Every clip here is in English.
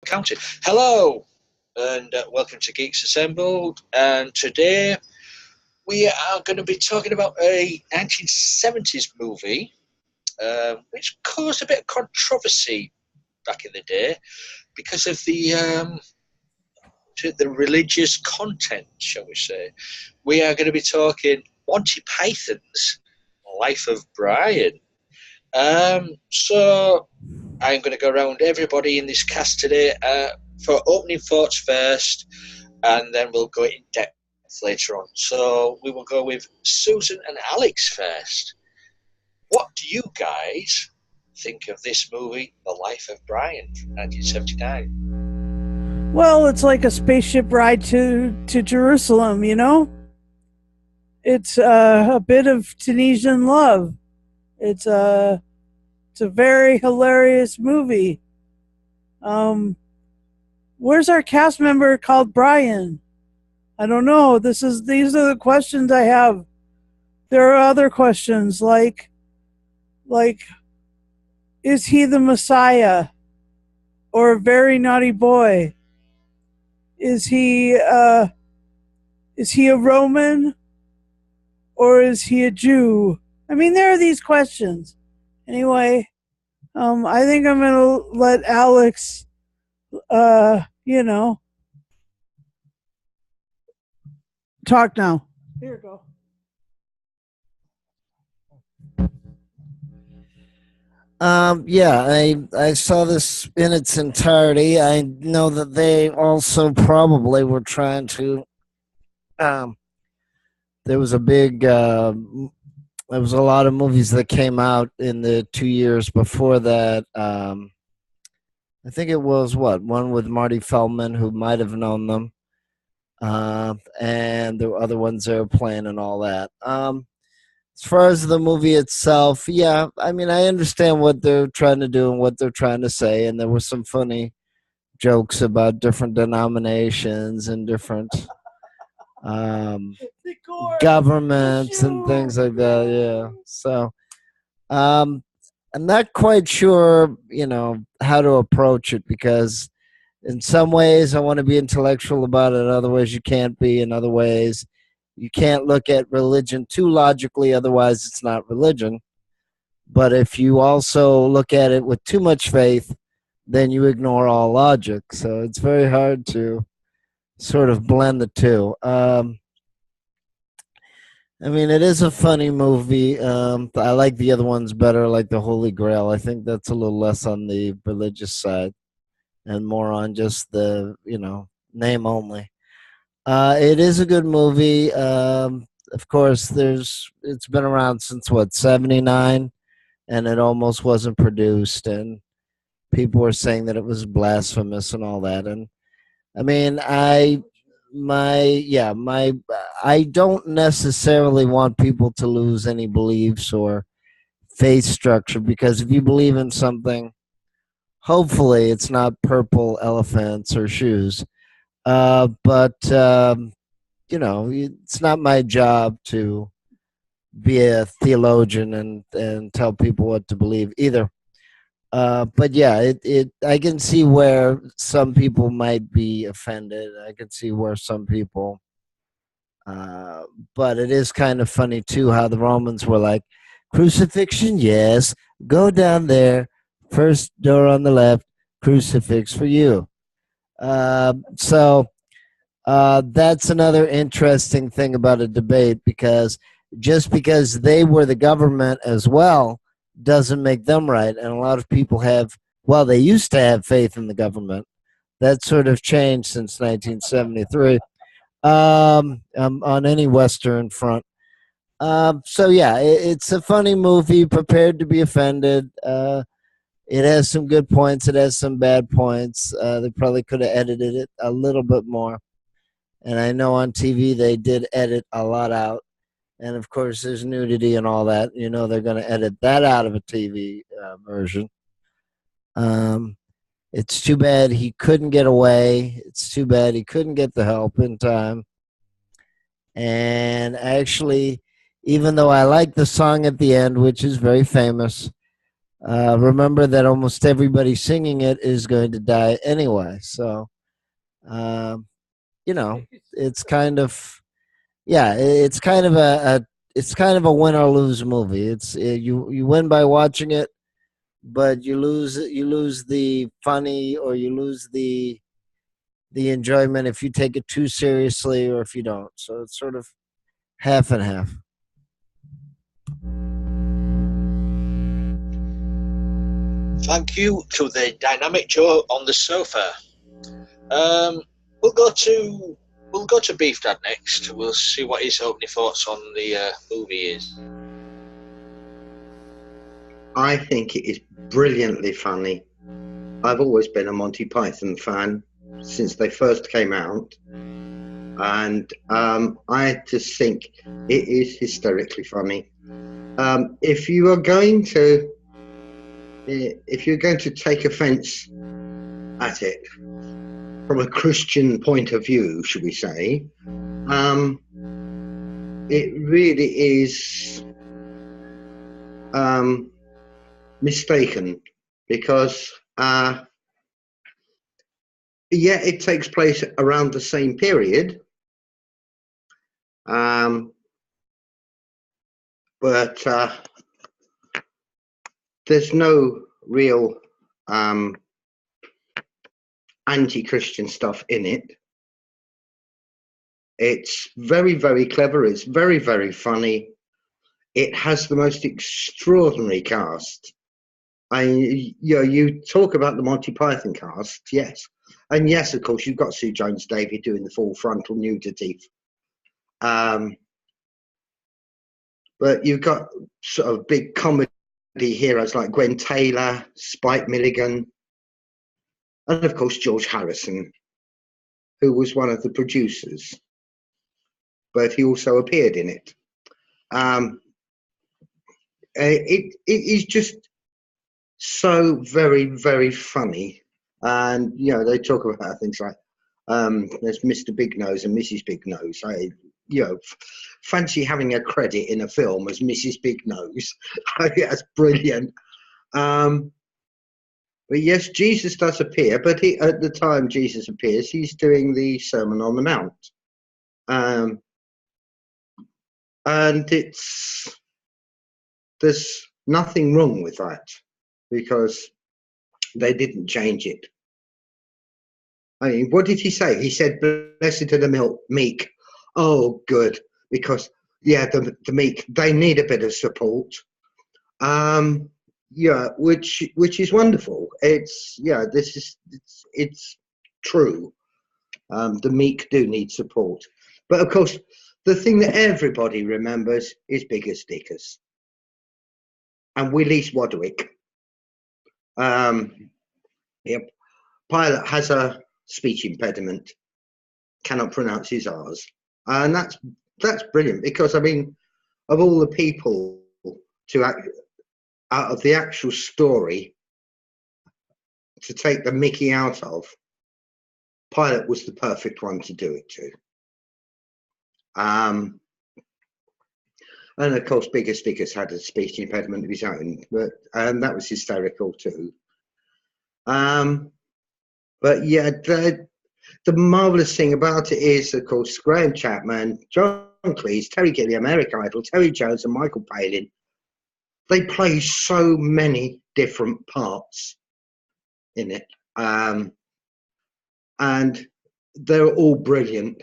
Counted. Hello, and welcome to Geeks Assembled. And today we are going to be talking about a 1970s movie, which caused a bit of controversy back in the day because of the religious content, shall we say. We are going to be talking Monty Python's Life of Brian. So I'm going to go around everybody in this cast today for opening thoughts first, and then we'll go in depth later on. So we will go with Susan and Alex first. What do you guys think of this movie, The Life of Brian, from 1979? Well, it's like a spaceship ride to Jerusalem, you know? It's a bit of Tunisian love. It's a very hilarious movie. Where's our cast member called Brian? I don't know. These are the questions I have. There are other questions like is he the Messiah or a very naughty boy? Is he a Roman or is he a Jew? I mean, there are these questions. Anyway, I think I'm gonna let Alex, you know, talk now. Here you go. Yeah, I saw this in its entirety. I know that they also probably were trying to. Um, there was a big. There was a lot of movies that came out in the 2 years before that. I think it was one with Marty Feldman, who might have known them, and there were other ones they were playing and all that. As far as the movie itself, yeah, I mean, I understand what they're trying to do and what they're trying to say, and there were some funny jokes about different denominations and different um, governments and things like that. Yeah, so um, I'm not quite sure, how to approach it because in some ways I want to be intellectual about it. In other ways, you can't be. In other ways, you can't look at religion too logically, otherwise it's not religion. But if you also look at it with too much faith, then you ignore all logic. So it's very hard to sort of blend the two. I mean, it is a funny movie. I like the other ones better, like The Holy Grail. I think that's a little less on the religious side and more on just the, name only. It is a good movie. Of course, it's been around since what, 79, and it almost wasn't produced, and people were saying that it was blasphemous and all that. And I mean, I don't necessarily want people to lose any beliefs or faith structure because if you believe in something, hopefully it's not purple elephants or shoes. But it's not my job to be a theologian and tell people what to believe either. But yeah, I can see where some people might be offended. I can see where some people, uh, but it is kind of funny too how the Romans were like, crucifixion, yes, go down there, first door on the left, crucifix for you. So that's another interesting thing about a debate because just because they were the government as well doesn't make them right. And a lot of people they used to have faith in the government. That sort of changed since 1973 on any Western front. So, yeah, it's a funny movie, prepared to be offended. It has some good points. It has some bad points. They probably could have edited it a little bit more. And I know on TV they did edit a lot out. And of course, there's nudity and all that. They're going to edit that out of a TV version. It's too bad he couldn't get away. It's too bad he couldn't get the help in time. And actually, even though I like the song at the end, which is very famous, remember that almost everybody singing it is going to die anyway. So, um, you know, it's kind of yeah, it's kind of it's kind of a win or lose movie. You win by watching it, but you lose the funny or you lose the enjoyment if you take it too seriously or if you don't. So it's sort of half and half. Thank you to the dynamic Joe on the sofa. Um, we'll go to Beef Dad next. We'll see what his opening thoughts on the movie is. I think it is brilliantly funny. I've always been a Monty Python fan since they first came out, and I just think it is hysterically funny. If you're going to take offence at it from a Christian point of view, should we say, it really is mistaken, because it takes place around the same period, but there's no real anti-Christian stuff in it. It's very, very clever. It's very, very funny. It has the most extraordinary cast. You talk about the Monty Python cast, yes. And yes, of course, you've got Sue Jones-David doing the full frontal nudity. But you've got sort of big comedy heroes like Gwen Taylor, Spike Milligan, and of course George Harrison, who was one of the producers, but he also appeared in it. It is just so very, very funny. And they talk about things like there's Mr. Big Nose and Mrs. Big Nose. Fancy having a credit in a film as Mrs. Big Nose. That's brilliant. But yes, Jesus does appear, but at the time Jesus appears, he's doing the Sermon on the Mount. And there's nothing wrong with that, because they didn't change it. I mean, what did he say? He said, "Blessed are the meek." Oh, good, because the meek, they need a bit of support. Which is wonderful. It's true. The meek do need support, but of course, the thing that everybody remembers is Bigger Stickers and Willie Swadwick. Pilot has a speech impediment, cannot pronounce his R's, and that's brilliant, because I mean, of all the people out of the actual story to take the mickey out of, Pilot was the perfect one to do it to. And of course, Bigger Stickers had a speech impediment of his own, but that was hysterical too. But yeah, the marvelous thing about it is, of course, Graham Chapman, John Cleese, Terry Gilliam, Eric Idle, Terry Jones, and Michael Palin. They play so many different parts in it, and they're all brilliant.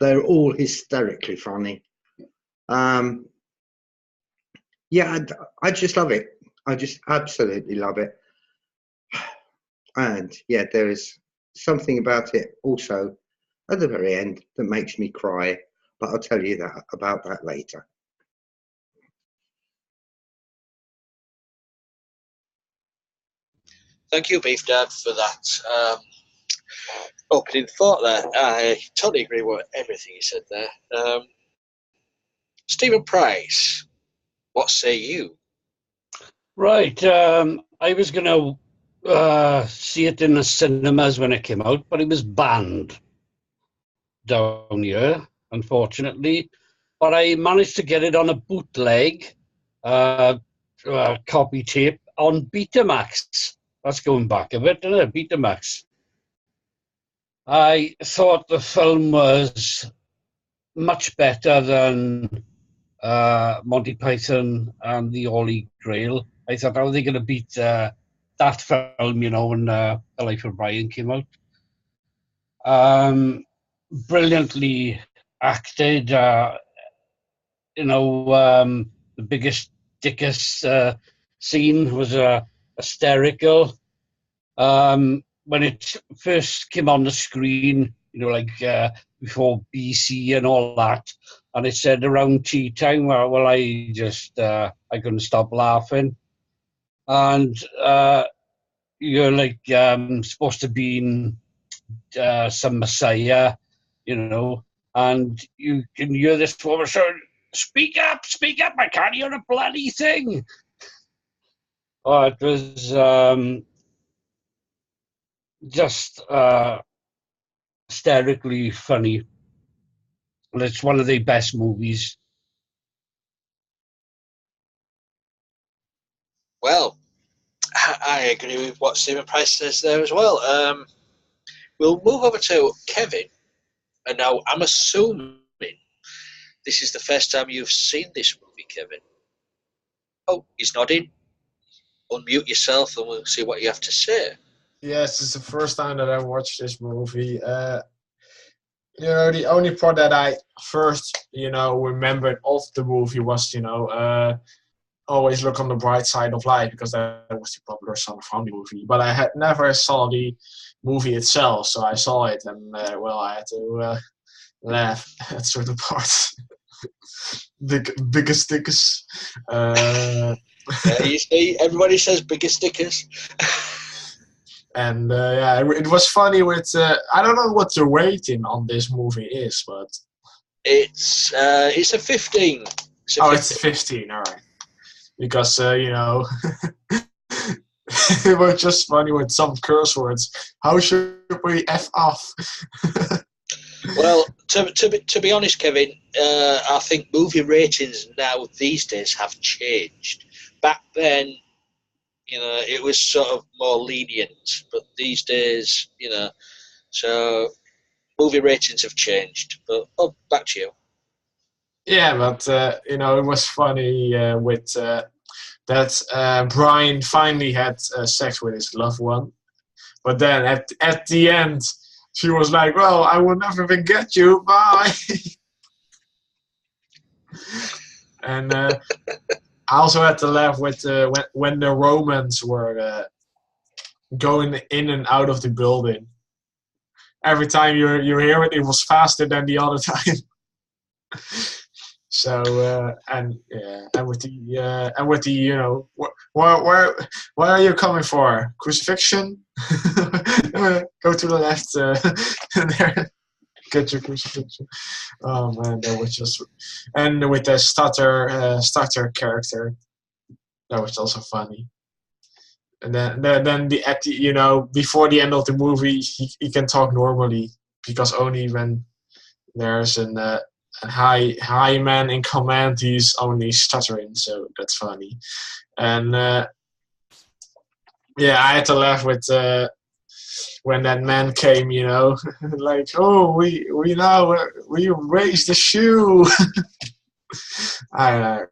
They're all hysterically funny. I just love it. I just absolutely love it. And yeah, there is something about it also at the very end that makes me cry, but I'll tell you about that later. Thank you, Beef Dad, for that opening thought there. I totally agree with everything you said there. Stephen Price, what say you? Right. I was going to see it in the cinemas when it came out, but it was banned down here, unfortunately. But I managed to get it on a bootleg copy tape on Betamax. That's going back a bit, isn't it? Betamax. I thought the film was much better than Monty Python and the Holy Grail. I thought, how are they going to beat that film, when The Life of Brian came out? Brilliantly acted, the biggest dickus scene was hysterical. When it first came on the screen, before BC and all that, and it said around tea time, well, I couldn't stop laughing. And you're supposed to be some messiah, and you can hear this woman saying, speak up, I can't hear a bloody thing. Oh, it was just hysterically funny. And it's one of the best movies. Well, I agree with what Stephen Price says there as well. We'll move over to Kevin. And now I'm assuming this is the first time you've seen this movie, Kevin. Oh, he's nodding. Unmute yourself and we'll see what you have to say. Yes, it's the first time that I watched this movie. The only part that I first, remembered of the movie was, always look on the bright side of life, because that was the popular Son of Family movie. But I had never saw the movie itself, so I saw it, and I had to laugh at certain parts. Biggest stickers. You see, everybody says biggest stickers. And it was funny with I don't know what the rating on this movie is, but it's a 15. It's 15. All right, because it was just funny with some curse words. How should we f off? Well, to be honest, Kevin, I think movie ratings now these days have changed. Back then, it was sort of more lenient, but these days, so movie ratings have changed. But back to you. Yeah, but it was funny with that Brian finally had sex with his loved one, but then at the end, she was like, "Well, I will never forget you. Bye." And I also had to laugh with when the Romans were going in and out of the building. Every time you hear it, it was faster than the other time. So and with the where are you coming for? Crucifixion? Go to the left and there, get your crucifixion. Oh man, that was just, and with the stutter character, that was also funny. And then before the end of the movie, he can talk normally, because only when there's a high man in command, he's only stuttering. So that's funny. And I had to laugh with when that man came, like, oh, we raised the shoe. That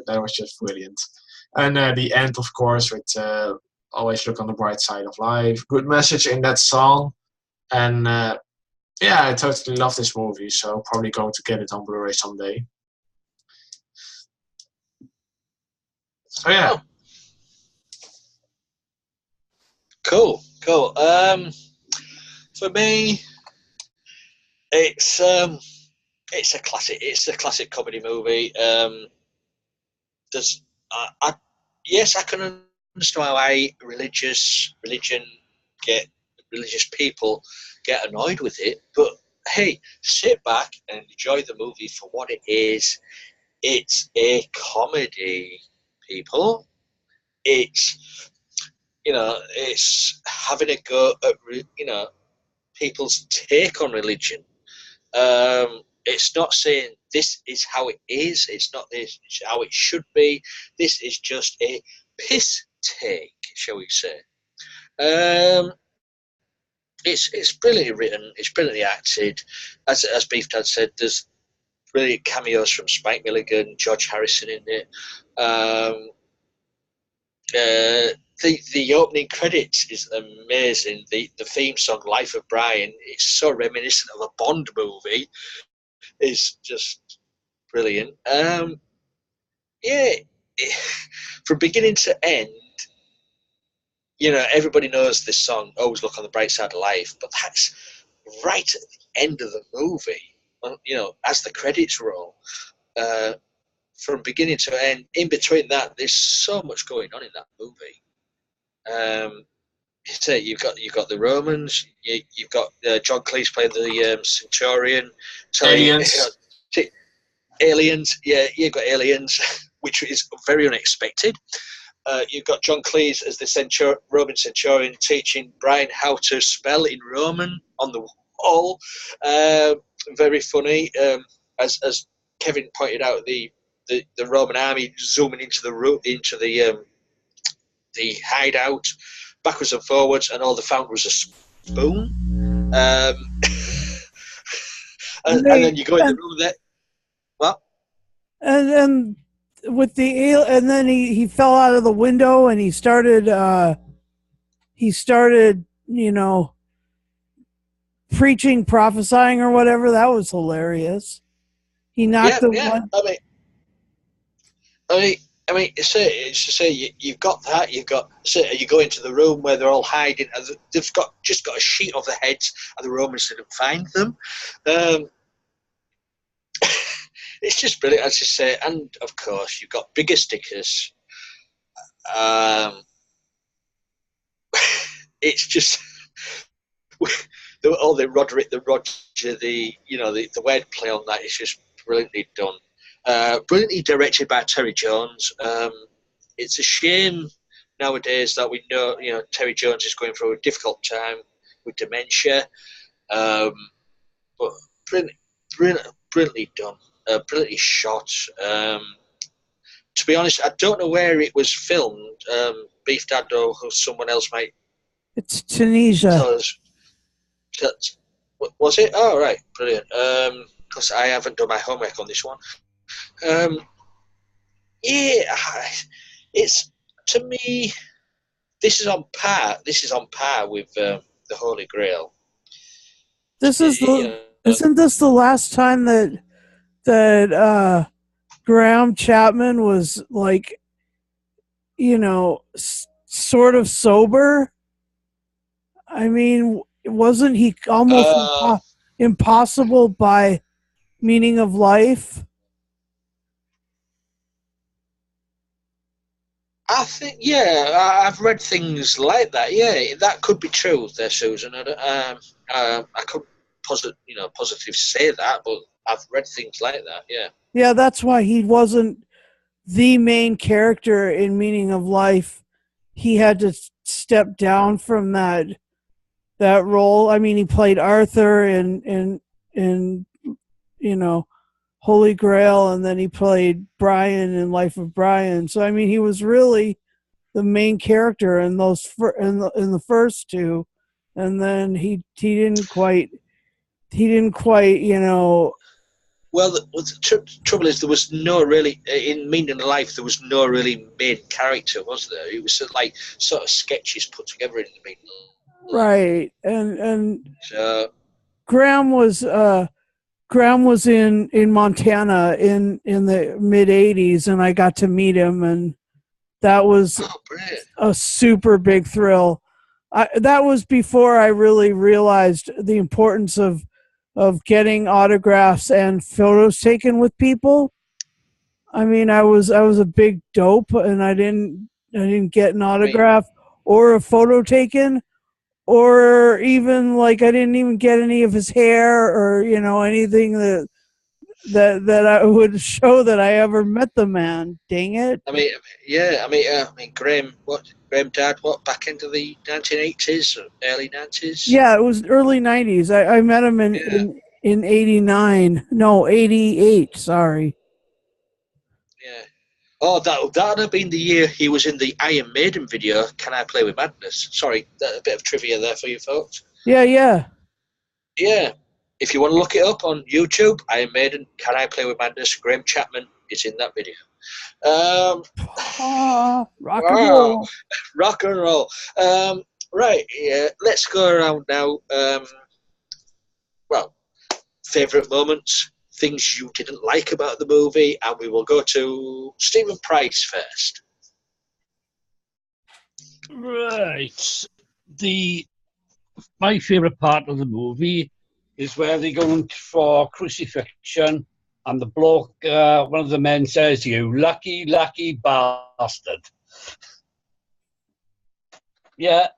was just brilliant. And the end, of course, with always look on the bright side of life. Good message in that song. And I totally love this movie, so probably going to get it on Blu-ray someday. So yeah. Cool. For me, it's a classic. It's a classic comedy movie. Yes, I can understand why religious people get annoyed with it, but hey, sit back and enjoy the movie for what it is. It's a comedy, people. It's it's having a go at people's take on religion. It's not saying this is how it is. It's not this is how it should be. This is just a piss take, shall we say. It's brilliantly written. It's brilliantly acted. As Beef Dad said, there's brilliant cameos from Spike Milligan, George Harrison in it. The opening credits is amazing. The theme song, Life of Brian, it's so reminiscent of a Bond movie. It's just brilliant. From beginning to end, everybody knows this song, Always Look on the Bright Side of Life, but that's right at the end of the movie, as the credits roll. From beginning to end, in between that, there's so much going on in that movie. So you've got the Romans, you've got John Cleese playing the Centurion, Aliens. Aliens, yeah, you've got aliens, which is very unexpected. You've got John Cleese as the Roman Centurion teaching Brian how to spell in Roman on the wall. Very funny. As Kevin pointed out, the Roman army zooming into the hideout, backwards and forwards, and all they found was a spoon. And then you go in the room there. What? And with and then he fell out of the window and he started preaching, prophesying or whatever. That was hilarious. He knocked one. I mean, it's to say you've got that. You go into the room where they're all hiding, and they've just got a sheet over their heads, and the Romans didn't find them. It's just brilliant, as you say, and of course you've got bigger stickers. It's just all the Roderick, the Roger, the wordplay on that is just brilliantly done. Brilliantly directed by Terry Jones. It's a shame nowadays that we know Terry Jones is going through a difficult time with dementia, but brilliantly done, brilliantly shot. To be honest, I don't know where it was filmed. Beef Dad or someone else might. It's Tunisia. Tell us. Was it? Oh, right, brilliant. Because I haven't done my homework on this one. It's, to me, this is on par. This is on par with the Holy Grail. Isn't this the last time that Graham Chapman was like, sort of sober? I mean, wasn't he almost impossible by Meaning of Life? I think, I've read things like that. Yeah, that could be true there, Susan. I could positively say that, but I've read things like that. Yeah. Yeah, that's why he wasn't the main character in Meaning of Life. He had to step down from that role. I mean, he played Arthur in Holy Grail, and then he played Brian in Life of Brian. So I mean, he was really the main character in those in the first two, and then he didn't quite. Well, the trouble is, there was no really in Meaning of Life. There was no really main character, was there? It was sort of sketches put together in the Meaning of Life. Right, and so, Graham was in Montana in the mid '80s, and I got to meet him, and that was a super big thrill. That was before I really realized the importance of getting autographs and photos taken with people. I mean, I was a big dope, and I didn't get an autograph or a photo taken, or even I didn't even get any of his hair or anything that I would show that I ever met the man. Dang it! I mean, Graham Dad, back into the 1980s, early 90s? Yeah, it was early 90s. I met him in 89. No, 88. Sorry. Yeah. Oh, that'd have been the year he was in the Iron Maiden video, Can I Play With Madness? Sorry, a bit of trivia there for you folks. Yeah, yeah. Yeah. If you want to look it up on YouTube, Iron Maiden, Can I Play With Madness? Graham Chapman is in that video. Rock and Wow. roll. Rock and roll. Right, yeah, let's go around now. Well, favourite moments, things you didn't like about the movie, and we will go to Stephen Price first. Right. My favourite part of the movie is where they're going for crucifixion, and the bloke, one of the men says, "You lucky, lucky bastard." Yeah.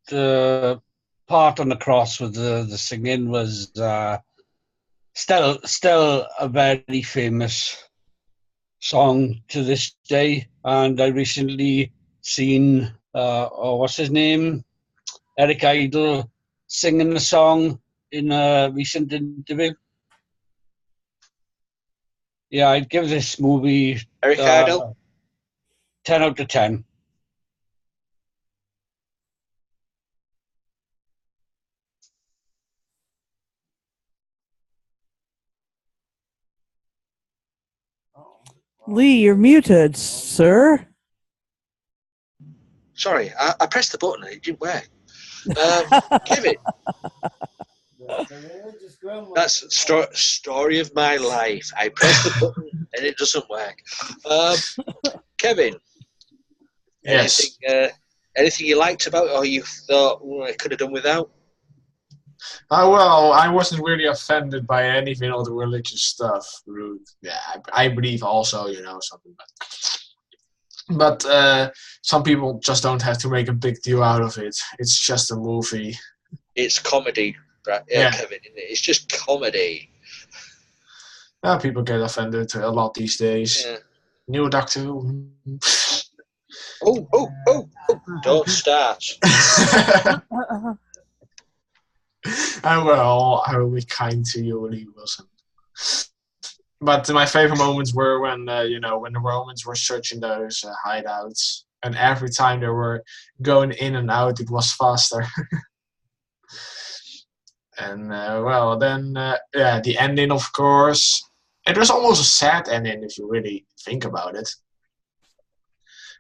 The part on the cross with the singing was still a very famous song to this day. And I recently seen, what's his name? Eric Idle singing the song in a recent interview. Yeah, I'd give this movie Eric Idle? 10 out of 10. Lee, you're muted, sir. Sorry, I pressed the button and it didn't work. Kevin, that's the story of my life. I press the button and it doesn't work. Kevin, Yes. anything you liked about it, or you thought I could have done without? Well, I wasn't really offended by anything of the religious stuff. Yeah, I believe also, something. But some people just don't have to make a big deal out of it. It's just a movie. It's comedy, right? Yeah, Kevin. It's just comedy. People get offended a lot these days. Yeah. New Doctor Who. Oh! Don't start. I will be kind to you, Lee Wilson. But my favorite moments were when the Romans were searching those hideouts, and every time they were going in and out, it was faster. And the ending, of course, it was almost a sad ending if you really think about it.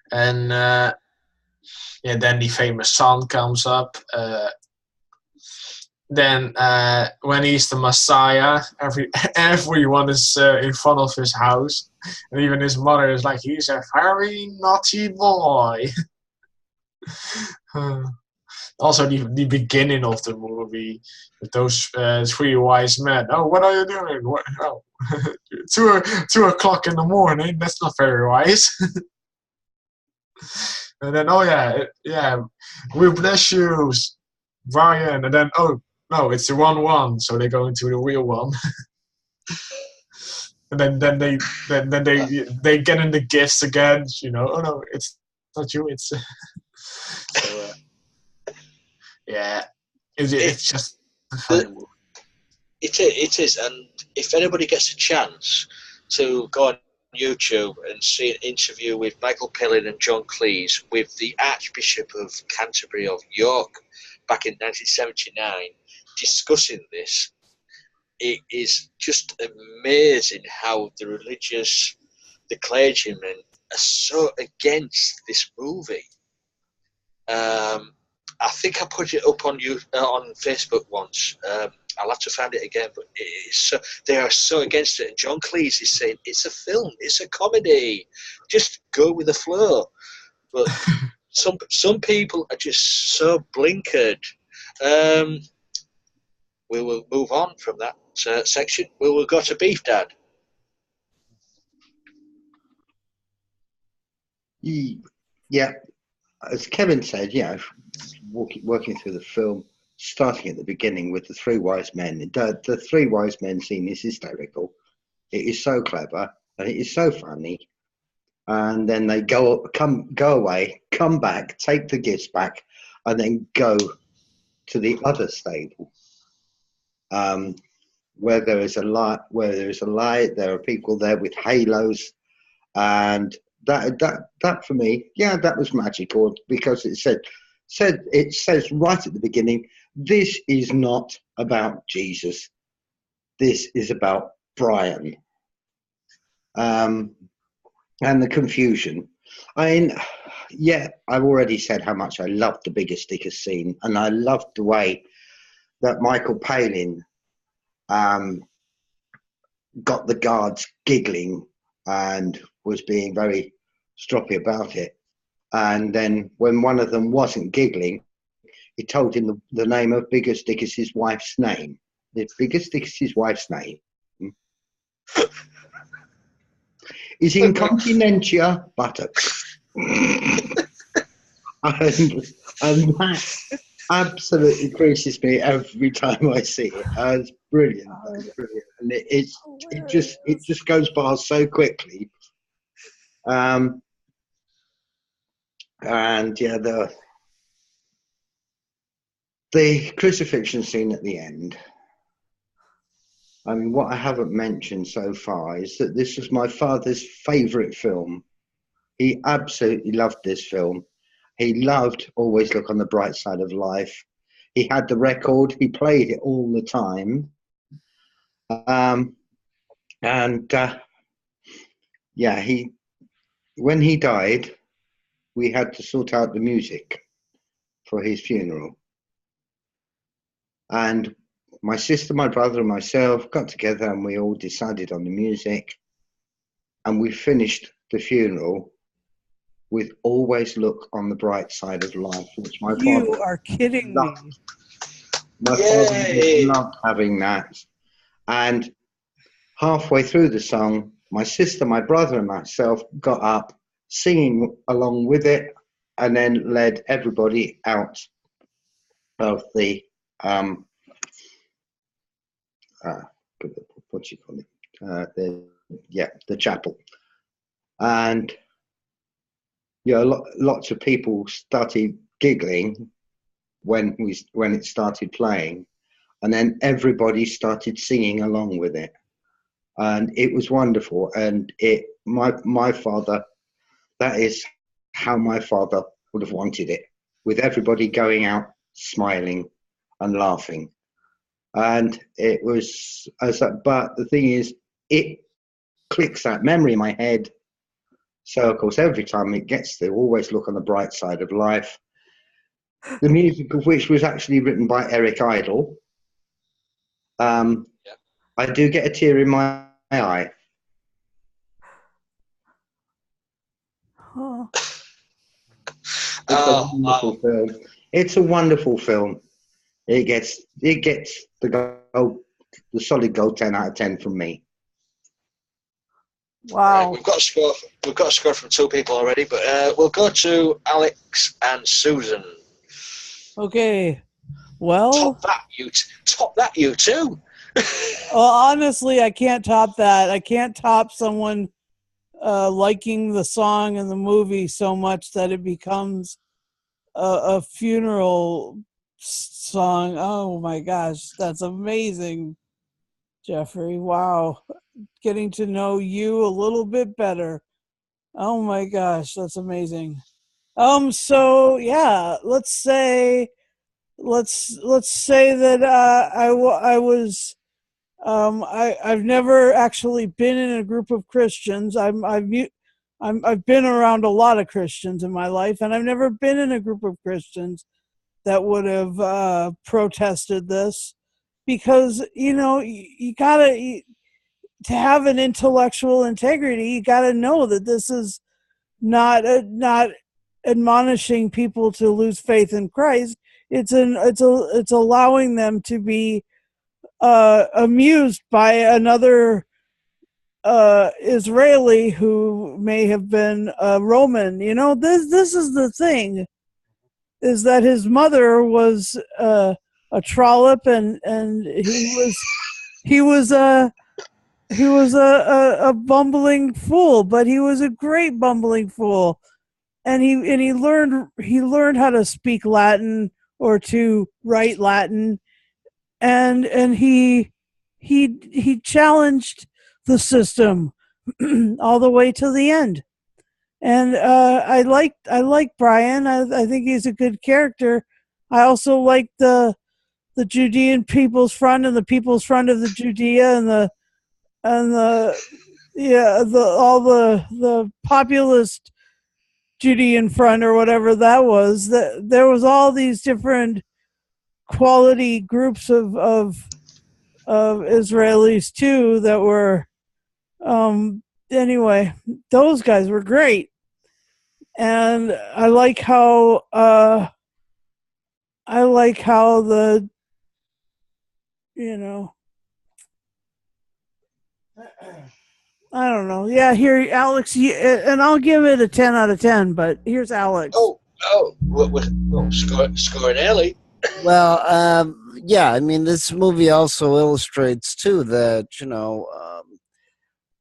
And then the famous song comes up. Then when he's the Messiah, everyone is in front of his house, and even his mother is like, he's a very naughty boy. Also, the beginning of the movie with those three wise men. Oh, what are you doing? What? Oh, 2 o'clock in the morning. That's not very wise. And then, we bless you, Brian. And then, oh no, it's the wrong one. So they go into the real one. And then they get in the gifts again. Oh no, it's not you. It's so. Yeah, it's just a funny movie. It is, and if anybody gets a chance to go on YouTube and see an interview with Michael Palin and John Cleese with the Archbishop of Canterbury of York back in 1979 discussing this, it is just amazing how the clergymen are so against this movie. I think I put it up on Facebook once. I'll have to find it again, but they are so against it. And John Cleese is saying it's a film, it's a comedy, just go with the flow. But some people are just so blinkered. We will move on from that section. We will go to Beef Dad. Yeah, as Kevin said, working through the film, starting at the beginning with the three wise men. The three wise men scene is hysterical. It is so clever and it is so funny. And then they go away, come back, take the gifts back, and then go to the other stable. where there is a light, there are people there with halos, and that for me, yeah, that was magical because it says right at the beginning, this is not about Jesus. This is about Brian. And the confusion. I mean, yeah, I've already said how much I loved the Bigger Sticker scene, and I loved the way that Michael Palin got the guards giggling and was being very stroppy about it. And then when one of them wasn't giggling, he told him the name of Bigger Sticker's wife's name. The Bigger Sticker's wife's name is Incontinentia buttocks. and that absolutely increases me every time I see it. It's brilliant. It's brilliant. And it just goes past so quickly. And yeah, the crucifixion scene at the end. I mean, what I haven't mentioned so far is that this was my father's favourite film. He absolutely loved this film. He loved Always Look on the Bright Side of Life. He had the record. He played it all the time. Yeah, when he died, we had to sort out the music for his funeral. And my sister, my brother, and myself got together and we all decided on the music. And we finished the funeral with Always Look on the Bright Side of Life, which my You father are kidding loved. me. My father loved having that. And halfway through the song, my sister, my brother, and myself got up singing along with it, and then led everybody out of the what do you call it? The chapel. And lots of people started giggling when it started playing, and then everybody started singing along with it, and it was wonderful. And my father, that is how my father would have wanted it, with everybody going out smiling and laughing. And it was but the thing is, it clicks that memory in my head. So of course, every time it gets there, Always Look on the Bright Side of Life, the music of which was actually written by Eric Idle. I do get a tear in my eye. Huh. It's a wonderful film. It's a wonderful film. It gets the solid gold 10 out of 10 from me. Wow. Right, we've got a score from two people already, but we'll go to Alex and Susan. Okay. Well, Top that, you two. well, honestly, I can't top that. I can't top someone liking the song in the movie so much that it becomes a funeral song. Oh my gosh, that's amazing, Jeffrey. Wow. Getting to know you a little bit better. Oh my gosh, that's amazing. So yeah, let's say that I've never actually been in a group of Christians. I've been around a lot of Christians in my life, and I've never been in a group of Christians that would have protested this, because you gotta, to have an intellectual integrity, you gotta know that this is not admonishing people to lose faith in Christ. It's allowing them to be amused by another Israeli who may have been Roman. This is the thing, is that his mother was a trollop, and he was a bumbling fool, but he was a great bumbling fool, and he learned how to speak Latin or to write Latin, and he he challenged the system all the way to the end. And I like Brian. I think he's a good character. I also like the Judean People's Front and the People's Front of the Judea and the yeah the all the populist Judean Front or whatever that was. That there was all these different quality groups of Israelis too that were anyway, those guys were great. And I like how the you know I don't know. Yeah, here Alex and I'll give it a 10 out of 10, but here's Alex. We're scoring early. Well, yeah, I mean, this movie also illustrates too that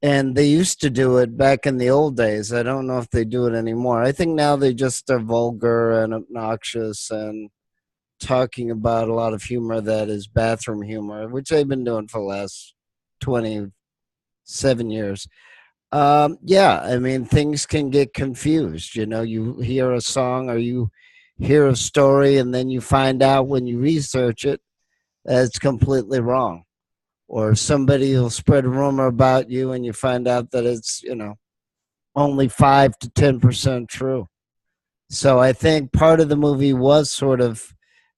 and they used to do it back in the old days. I don't know if they do it anymore. I think now they just are vulgar and obnoxious and talking about a lot of humor that is bathroom humor, which they've been doing for the last 27 years. Yeah, I mean, things can get confused. You hear a song or you hear a story, and then you find out when you research it that it's completely wrong. Or somebody will spread a rumor about you, and you find out that it's, only 5 to 10% true. So I think part of the movie was sort of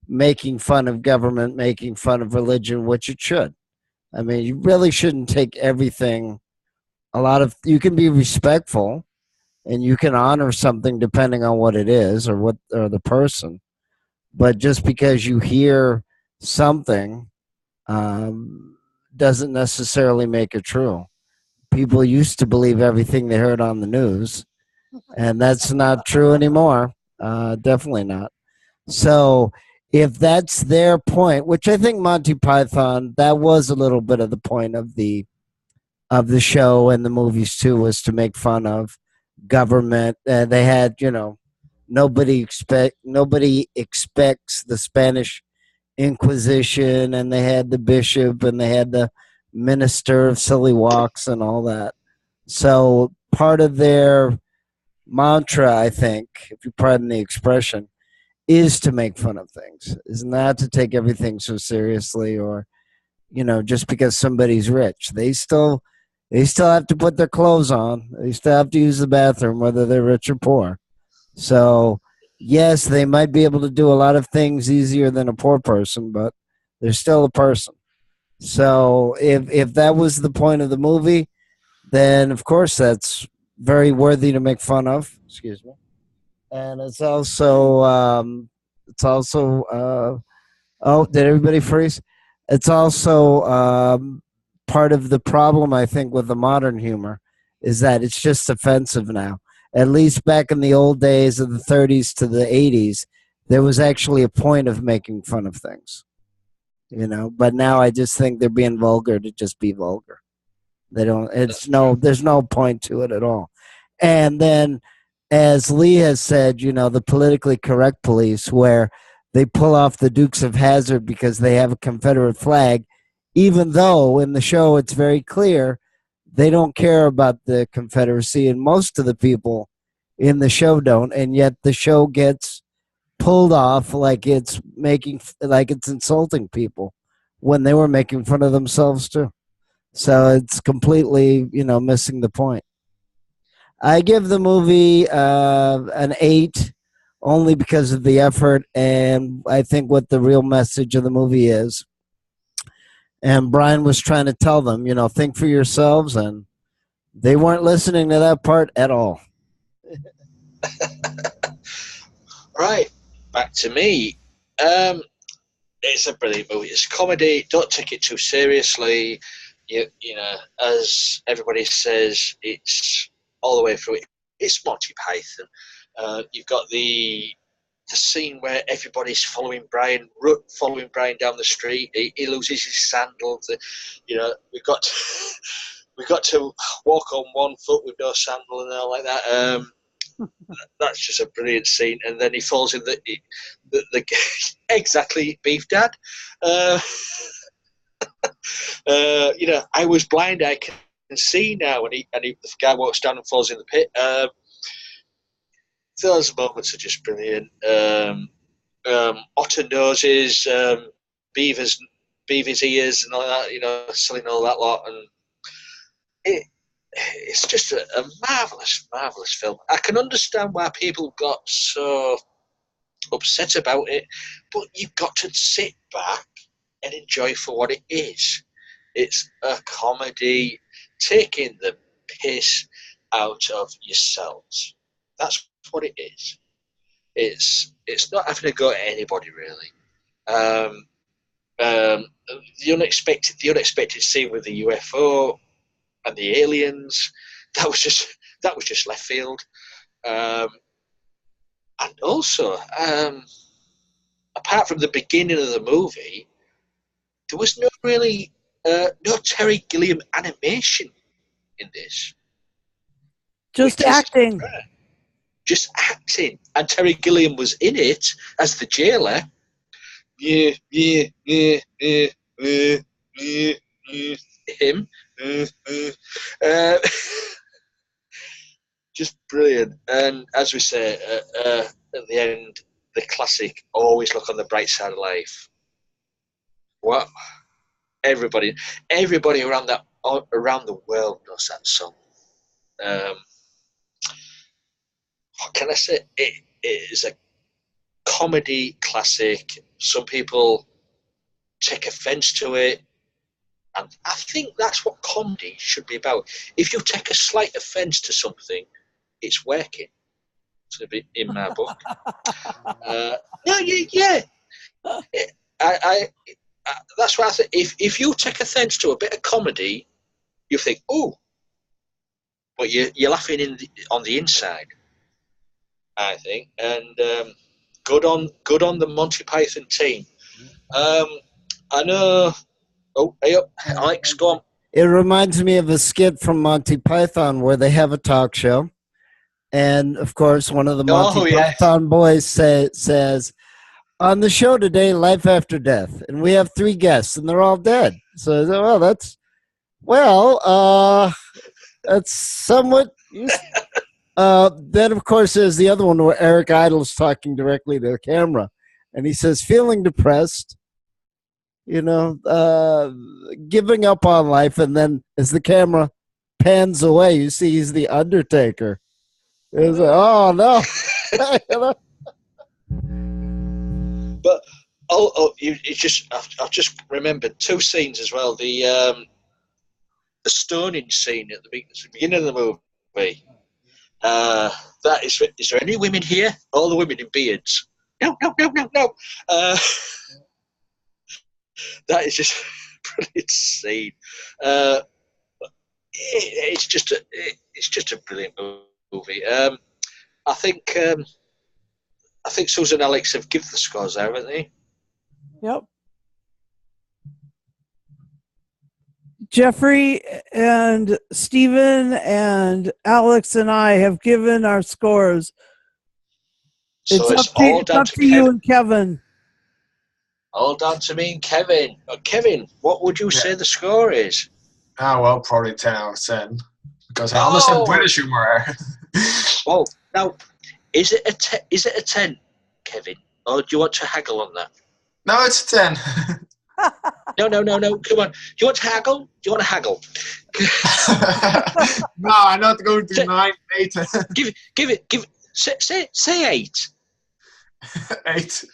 making fun of government, making fun of religion, which it should. I mean, you really shouldn't take everything. You can be respectful and you can honor something depending on what it is or the person. But just because you hear something doesn't necessarily make it true. People used to believe everything they heard on the news, and that's not true anymore. Definitely not. So if that's their point, which I think Monty Python, that was a little bit of the point of the show and the movies too, was to make fun of government. They had, nobody expects the Spanish Inquisition, and they had the bishop and they had the minister of silly walks and all that. So part of their mantra, I think, if you pardon the expression, is to make fun of things, is not to take everything so seriously, or just because somebody's rich, they still have to put their clothes on, they still have to use the bathroom whether they're rich or poor. So yes, they might be able to do a lot of things easier than a poor person, but they're still a person. So if that was the point of the movie, then of course that's very worthy to make fun of. Excuse me. And oh, did everybody freeze? It's also part of the problem, I think, with the modern humor is that it's just offensive now. At least back in the old days of the 30s to the 80s, there was actually a point of making fun of things, But now I just think they're being vulgar to just be vulgar. They don't. There's no point to it at all. And then, as Lee has said, the politically correct police, where they pull off the Dukes of Hazzard because they have a Confederate flag, even though in the show it's very clear they don't care about the Confederacy, and most of the people in the show don't, and yet the show gets pulled off like it's insulting people when they were making fun of themselves too. So it's completely, missing the point. I give the movie an 8 only because of the effort and I think what the real message of the movie is. And Brian was trying to tell them, think for yourselves, and they weren't listening to that part at all. Right, back to me. It's a brilliant movie. It's comedy. Don't take it too seriously. As everybody says, it's all the way through. It's Monty Python. You've got the scene where everybody's following Brian down the street. He loses his sandals. We've got to walk on one foot with no sandal and all like that. That's just a brilliant scene. And then he falls in the exactly Beef Dad. I was blind, I can see now, and the guy walks down and falls in the pit. Those moments are just brilliant. Otter noses, beavers ears, and all that. Selling all that lot, and it's just a marvelous film. I can understand why people got so upset about it, but you've got to sit back and enjoy for what it is. It's a comedy taking the piss out of yourselves. That's what it is. It's not having to go at anybody really. The unexpected scene with the UFO and the aliens, that was just left field. And also, apart from the beginning of the movie, there was no Terry Gilliam animation in this. Just acting. Just acting. And Terry Gilliam was in it as the jailer. Him. Just brilliant. And as we say, at the end, the classic, always look on the bright side of life. What? Everybody around the world knows that song. What can I say? It is a comedy classic. Some people take offence to it, and I think that's what comedy should be about. If you take a slight offence to something, it's working. It's a bit in my book. Yeah. That's why I think if you take offence to a bit of comedy, you think, oh, but you're laughing on the inside. I think, and good on the Monty Python team. I know. Oh, hey up, Alex, go on. It reminds me of a skit from Monty Python where they have a talk show, and of course, one of the Monty Python boys says, "On the show today, life after death, and we have 3 guests, and they're all dead." So, that's somewhat. Then, of course, there's the other one where Eric Idle's talking directly to the camera, and he says, "Feeling depressed, giving up on life," and then as the camera pans away, you see he's the Undertaker. It's like, oh no! But I've just remembered 2 scenes as well. The stoning scene at the beginning of the movie. Is there any women here? All the women in beards. No. That is just a brilliant scene. It's just a brilliant movie. I think Susan and Alex have given the scores there, haven't they? Yep. Jeffrey and Stephen and Alex and I have given our scores. So it's up to you and Kevin. All down to me and Kevin. Kevin, what would you say the score is? Oh, well, probably 10 out of 10. Because I understand British humor. Oh, now, is it a 10, Kevin? Or do you want to haggle on that? No, it's a 10. No. Come on. Do you want to haggle? Do you want to haggle? No, I'm not going to 9, 8. Give it. Say 8. 8.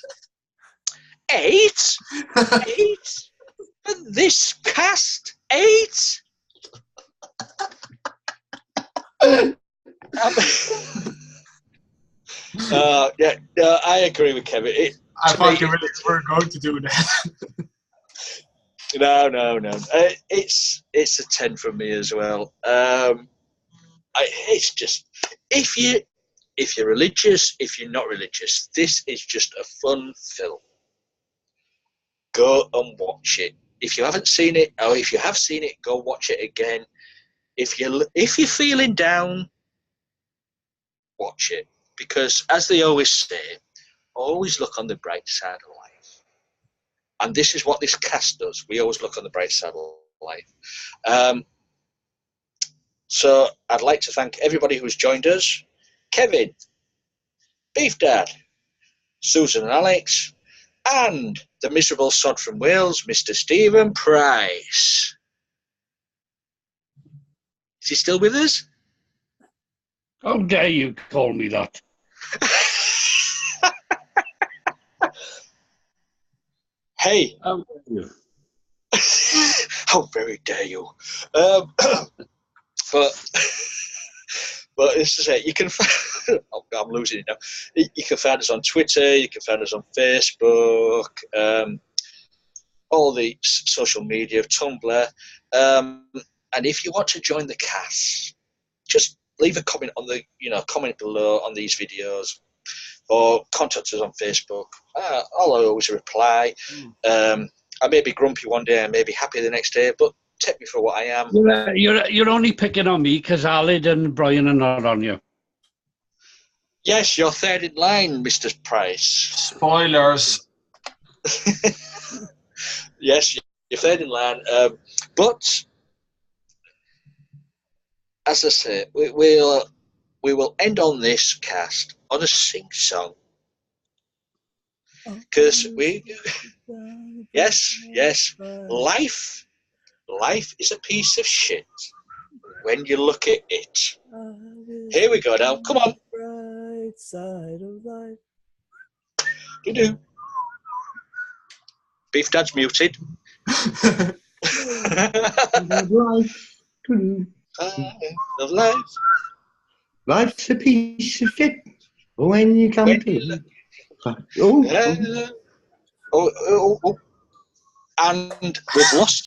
8? 8? For this cast? 8? Yeah, no, I agree with Kevin. I thought you were going to do that. No. It's a 10 from me as well. It's just if you're religious, if you're not religious, this is just a fun film. Go and watch it. If you haven't seen it, or if you have seen it, go watch it again. If you're feeling down, watch it, because as they always say, always look on the bright side of life. And this is what this cast does. We always look on the bright side of life. So I'd like to thank everybody who's joined us. Kevin, Beef Dad, Susan and Alex, and the miserable sod from Wales, Mr. Stephen Price. Is he still with us? How dare you call me that? Hey. How dare you? How very dare you? But this is it. You can find, I'm losing it now. You can find us on Twitter. You can find us on Facebook. All the social media, Tumblr. And if you want to join the cast, just leave a comment on the, comment below on these videos, or contact us on Facebook. I'll always reply. I may be grumpy one day, I may be happy the next day, but take me for what I am. You're only picking on me because Alid and Brian are not on you. Yes, you're third in line, Mr. Price. Spoilers. Yes, you're third in line. But as I say, we will end on this cast on a sing song. Because yes, life is a piece of shit when you look at it. Here we go now. Come on. Bright side of life. Do. Beef Dad's muted. Of life. Life's a piece of shit when you come to it. Oh. And we've lost